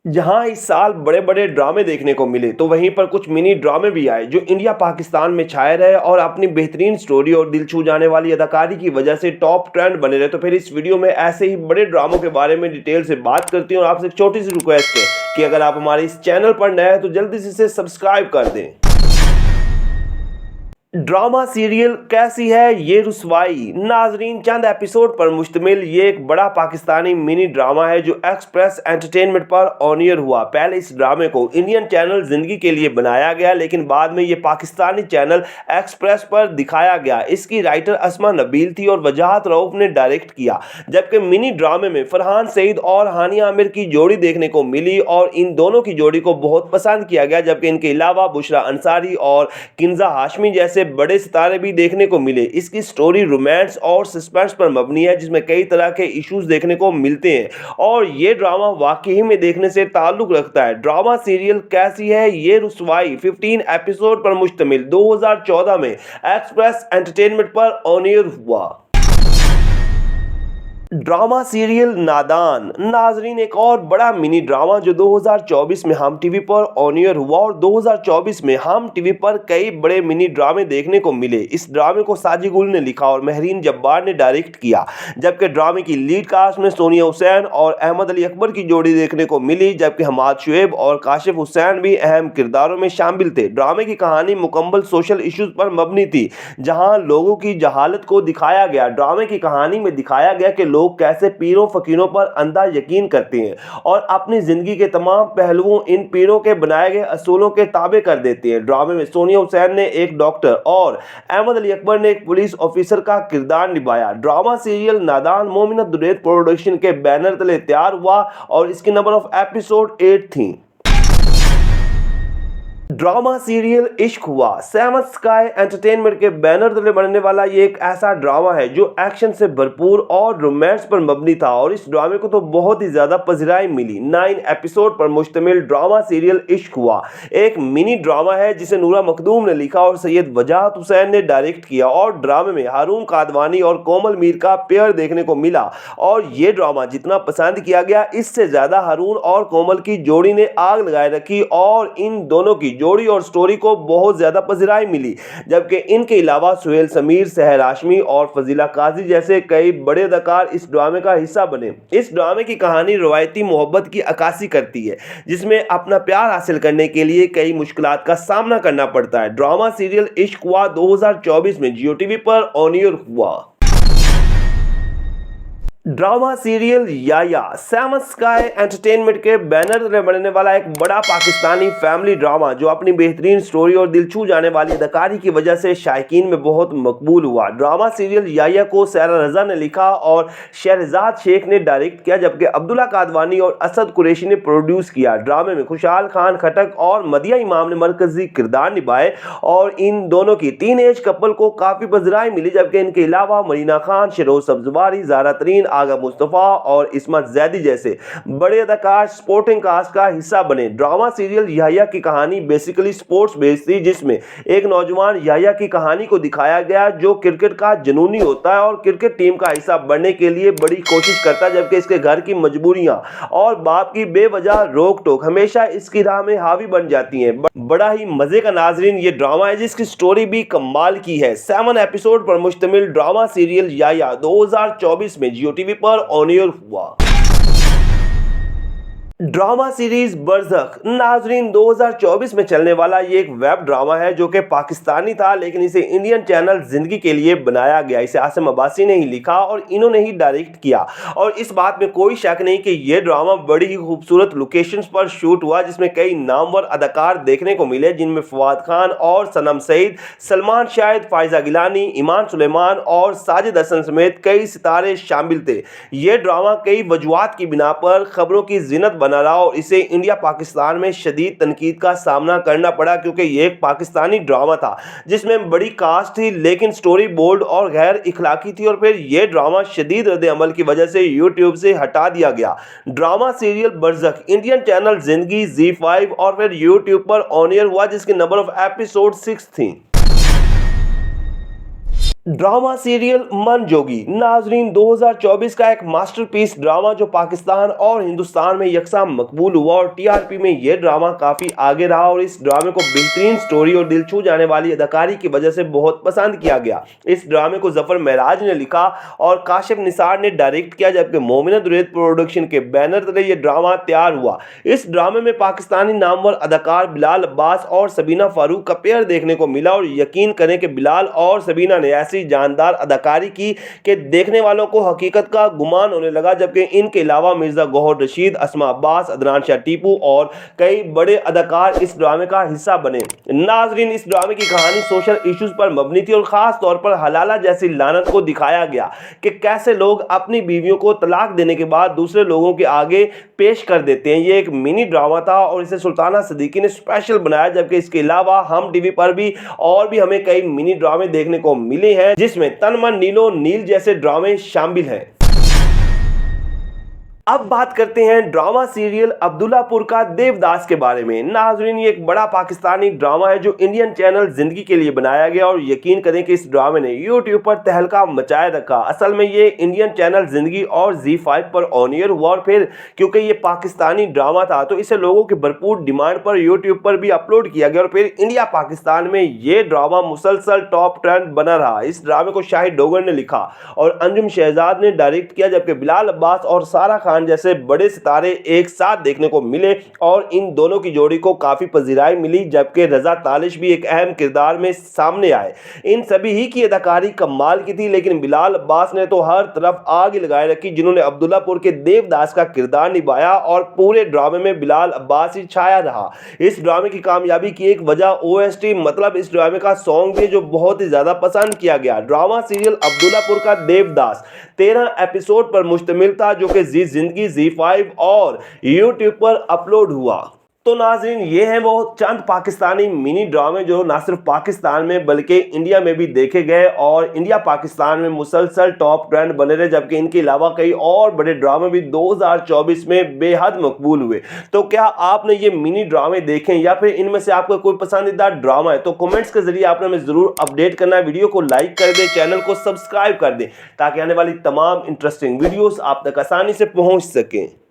जहां इस साल बड़े बड़े ड्रामे देखने को मिले तो वहीं पर कुछ मिनी ड्रामे भी आए जो इंडिया पाकिस्तान में छाए रहे और अपनी बेहतरीन स्टोरी और दिल छू जाने वाली अदाकारी की वजह से टॉप ट्रेंड बने रहे। तो फिर इस वीडियो में ऐसे ही बड़े ड्रामों के बारे में डिटेल से बात करती हूँ और आपसे एक छोटी सी रिक्वेस्ट है कि अगर आप हमारे इस चैनल पर नए हैं तो जल्दी से इसे सब्सक्राइब कर दें। ड्रामा सीरियल कैसी है ये रुसवाई नाजरीन, चंद एपिसोड पर मुश्तमिल ये एक बड़ा पाकिस्तानी मिनी ड्रामा है जो एक्सप्रेस एंटरटेनमेंट पर ऑन एयर हुआ। पहले इस ड्रामे को इंडियन चैनल जिंदगी के लिए बनाया गया, लेकिन बाद में ये पाकिस्तानी चैनल एक्सप्रेस पर दिखाया गया। इसकी राइटर अस्मा नबील थी और वजाहत रऊफ ने डायरेक्ट किया। जबकि मिनी ड्रामे में फरहान सईद और हानिया आमिर की जोड़ी देखने को मिली और इन दोनों की जोड़ी को बहुत पसंद किया गया। जबकि इनके अलावा बुशरा अंसारी और किंजा हाशमी जैसे बड़े सितारे भी देखने को मिले। इसकी स्टोरी रोमांस और सस्पेंस पर मबनी है जिसमें कई तरह के इश्यूज देखने को मिलते हैं और ये ड्रामा वाकई में देखने से ताल्लुक रखता है। ड्रामा सीरियल कैसी है ये रुसवाई 15 एपिसोड पर मुश्तमिल 2014 में एक्सप्रेस एंटरटेनमेंट पर ऑन एयर हुआ। ड्रामा सीरियल नादान नाजरीन, एक और बड़ा मिनी ड्रामा जो 2024 में हम टीवी पर ऑन एयर हुआ और 2024 में हम टीवी पर कई बड़े मिनी ड्रामे देखने को मिले। इस ड्रामे को साजिद गुल ने लिखा और महरीन जब्बार ने डायरेक्ट किया। जबकि ड्रामे की लीड कास्ट में सोनिया हुसैन और अहमद अली अकबर की जोड़ी देखने को मिली, जबकि हमाद शुएब और काशिफ हुसैन भी अहम किरदारों में शामिल थे। ड्रामे की कहानी मुकम्मल सोशल इश्यूज पर मबनी थी जहां लोगों की जहालत को दिखाया गया। ड्रामे की कहानी में दिखाया गया कि लोग कैसे पीरों फकीरों पर अंधा यकीन करते हैं और अपनी जिंदगी के तमाम पहलुओं इन पीरों के बनाए गए असूलों के ताबे कर देते हैं। ड्रामे में सोनिया हुसैन ने एक डॉक्टर और अहमद अली अकबर ने एक पुलिस ऑफिसर का किरदार निभाया। ड्रामा सीरियल नादान मोमिनत दुरैत प्रोडक्शन के बैनर तले तैयार हुआ और इसकी नंबर ऑफ एपिसोड 8 थी। ड्रामा सीरियल इश्क हुआ 7 स्काई एंटरटेनमेंट के बैनर तले बनने वाला ये एक ऐसा ड्रामा है जो एक्शन से भरपूर और रोमांस पर मबनी था और इस ड्रामे को तो बहुत ही ज्यादा पजराई मिली। 9 एपिसोड पर मुश्तमिल ड्रामा सीरियल इश्क हुआ एक मिनी ड्रामा है जिसे नूरा मखदूम ने लिखा और सैयद वजाहत हुसैन ने डायरेक्ट किया और ड्रामे में हारून कादवानी और कोमल मीर का पेयर देखने को मिला। और ये ड्रामा जितना पसंद किया गया इससे ज्यादा हारून और कोमल की जोड़ी ने आग लगाए रखी और इन दोनों की जोड़ी और स्टोरी को बहुत ज्यादा पजराई मिली। जबकि इनके अलावा सुहेल समीर, सहर हाशमी और फजीला काजी जैसे कई बड़े अदाकार इस ड्रामे का हिस्सा बने। इस ड्रामे की कहानी रवायती मोहब्बत की अक्कासी करती है जिसमें अपना प्यार हासिल करने के लिए कई मुश्किलात का सामना करना पड़ता है। ड्रामा सीरियल इश्क हुआ 2024 में जियो टीवी पर ऑन एयर हुआ। ड्रामा सीरियल याया 7 स्काई एंटरटेनमेंट के बैनर तले बनने वाला एक बड़ा पाकिस्तानी फैमिली ड्रामा जो अपनी बेहतरीन स्टोरी और दिल छू जाने वाली अदाकारी की वजह से शायकीन में बहुत मकबूल हुआ। ड्रामा सीरियल याया को सारा रजा ने लिखा और शहरजाद शेख ने डायरेक्ट किया, जबकि अब्दुल्ला कादवानी और असद कुरैशी ने प्रोड्यूस किया। ड्रामे में खुशहाल खान खटक और मदिया इमाम ने मरकजी किरदार निभाए और इन दोनों की टीन एज कपल को काफी पजराई मिली। जबकि इनके अलावा मरीना खान, शिरोज सब्जवारी, ज़ारा तरीन, आगा मुस्तफा और इस्मत जैदी जैसे बड़े अदाकार स्पोर्टिंग कास्ट का हिस्सा बने। ड्रामा सीरियल याया की कहानी बेसिकली स्पोर्ट्स बेस्ड थी जिसमें एक नौजवान याया की कहानी को दिखाया गया जो क्रिकेट का जुनूनी होता है और क्रिकेट टीम का हिस्सा बनने के लिए बड़ी कोशिश करता है, जबकि इसके घर की मजबूरियां और बाप की बेवजह रोक टोक हमेशा इसकी राह में हावी बन जाती हैं। बड़ा ही मजे का नाजरीन ये ड्रामा है जिसकी स्टोरी भी कमाल की है। 7 एपिसोड पर मुश्तमिल ड्रामा सीरियल याया 2024 में जियो टीवी पर ऑन एयर हुआ। ड्रामा सीरीज बरज़ख नाजरीन 2024 में चलने वाला ये एक वेब ड्रामा है जो कि पाकिस्तानी था लेकिन इसे इंडियन चैनल जिंदगी के लिए बनाया गया। इसे आसिम अब्बासी ने ही लिखा और इन्होंने ही डायरेक्ट किया और इस बात में कोई शक नहीं कि ये ड्रामा बड़ी ही खूबसूरत लोकेशंस पर शूट हुआ जिसमें कई नामवर अदाकार देखने को मिले जिनमें फवाद खान और सनम सईद, सलमान शाहिद, फायजा गिलानी, ईमान सुलेमान और साजिद हसन समेत कई सितारे शामिल थे। ये ड्रामा कई वजूहात की बिना पर खबरों की जिनत बना रहा और इसे इंडिया पाकिस्तान में शदीद तनकीद का सामना करना पड़ा क्योंकि ये एक पाकिस्तानी ड्रामा था जिसमें बड़ी कास्ट थी लेकिन स्टोरी बोल्ड और गैर इखलाकी थी और फिर ये ड्रामा शदीद रद्द अमल की वजह से यूट्यूब से हटा दिया गया। ड्रामा सीरियल बरज़ख इंडियन चैनल जिंदगी, ZEE5 और फिर यूट्यूब पर ऑन एयर हुआ जिसकी नंबर ऑफ एपिसोड 6 थी। ड्रामा सीरियल मन जोगी नाजरीन 2024 का एक मास्टरपीस ड्रामा जो पाकिस्तान और हिंदुस्तान में यकसा मकबूल हुआ और टीआरपी में यह ड्रामा काफ़ी आगे रहा और इस ड्रामे को बेहतरीन स्टोरी और दिल छू जाने वाली अदाकारी की वजह से बहुत पसंद किया गया। इस ड्रामे को जफर महराज ने लिखा और काशिफ निसार ने डायरेक्ट किया, जबकि मोमिना दुरैद प्रोडक्शन के बैनर तले यह ड्रामा तैयार हुआ। इस ड्रामे में पाकिस्तानी नामवर अदाकार बिलाल अब्बास और सबीना फारूक का पेयर देखने को मिला और यकीन करें कि बिलाल और सबीना ने ऐसी जानदार अदाकारी की कि देखने वालों को हकीकत का गुमान होने लगा, जबकि इनके अलावा मिर्जा गौहर रशीद, अस्मा अब्बास, अदनान शाह टीपू और कई बड़े अदाकार इस ड्रामे का हिस्सा बने। नाजरीन, इस ड्रामे की कहानी सोशल इश्यूज पर मबनी थी और खास तौर पर हलाला जैसी लानत को दिखाया गया कि कैसे लोग अपनी बीवियों को तलाक देने के बाद दूसरे लोगों के आगे पेश कर देते हैं। ये एक मिनी ड्रामा था और इसे सुल्ताना सिद्दीकी ने स्पेशल बनाया, जबकि इसके अलावा हम टीवी पर भी हमें कई मिनी ड्रामे देखने को मिले हैं जिसमें तन मन नीलो नील जैसे ड्रामे शामिल हैं। अब बात करते हैं ड्रामा सीरियल अब्दुल्लापुर का देवदास के बारे में। नाजरीन, ये एक बड़ा पाकिस्तानी ड्रामा है जो इंडियन चैनल जिंदगी के लिए बनाया गया और यकीन करें कि इस ड्रामे ने यूट्यूब पर तहलका मचाए रखा। असल में ये इंडियन चैनल जिंदगी और ZEE5 पर ऑन एयर हुआ और फिर क्योंकि ये पाकिस्तानी ड्रामा था तो इसे लोगों की भरपूर डिमांड पर यूट्यूब पर भी अपलोड किया गया और फिर इंडिया पाकिस्तान में ये ड्रामा मुसलसल टॉप ट्रेंड बना रहा। इस ड्रामे को शाहिद डोगर ने लिखा और अंजुम शहजाद ने डायरेक्ट किया, जबकि बिलाल अब्बास और सारा खान जैसे बड़े सितारे एक साथ देखने को मिले और इन दोनों की जोड़ी को काफी पजीराई मिली, जबकि रजा तालिश भी एक अहम किरदार में सामने आए। इन सभी ही की अदाकारी कमाल की थी, लेकिन बिलाल अब्बास ने तो हर तरफ आग लगाए रखी, जिन्होंने अब्दुल्लापुर के देवदास का किरदार निभाया और पूरे ड्रामे में बिलाल अब्बास ही छाया रहा। इस ड्रामे की कामयाबी की एक वजह OST मतलब इस ड्रामे का सॉन्ग भी जो बहुत ही ज्यादा पसंद किया गया। ड्रामा सीरियल अब्दुल्लापुर का देवदास 13 एपिसोड पर मुश्तमिल था जो कि जिंदगी ZEE5 और YouTube पर अपलोड हुआ। तो नाज़रीन, ये हैं वो चंद पाकिस्तानी मिनी ड्रामे जो ना सिर्फ पाकिस्तान में बल्कि इंडिया में भी देखे गए और इंडिया पाकिस्तान में मुसलसल टॉप ट्रेंड बने रहे, जबकि इनके अलावा कई और बड़े ड्रामे भी 2024 में बेहद मकबूल हुए। तो क्या आपने ये मिनी ड्रामे देखे या फिर इनमें से आपका कोई पसंदीदा ड्रामा है तो कमेंट्स के जरिए आपने हमें ज़रूर अपडेट करना है। वीडियो को लाइक कर दें, चैनल को सब्सक्राइब कर दें ताकि आने वाली तमाम इंटरेस्टिंग वीडियोज़ आप तक आसानी से पहुँच सकें।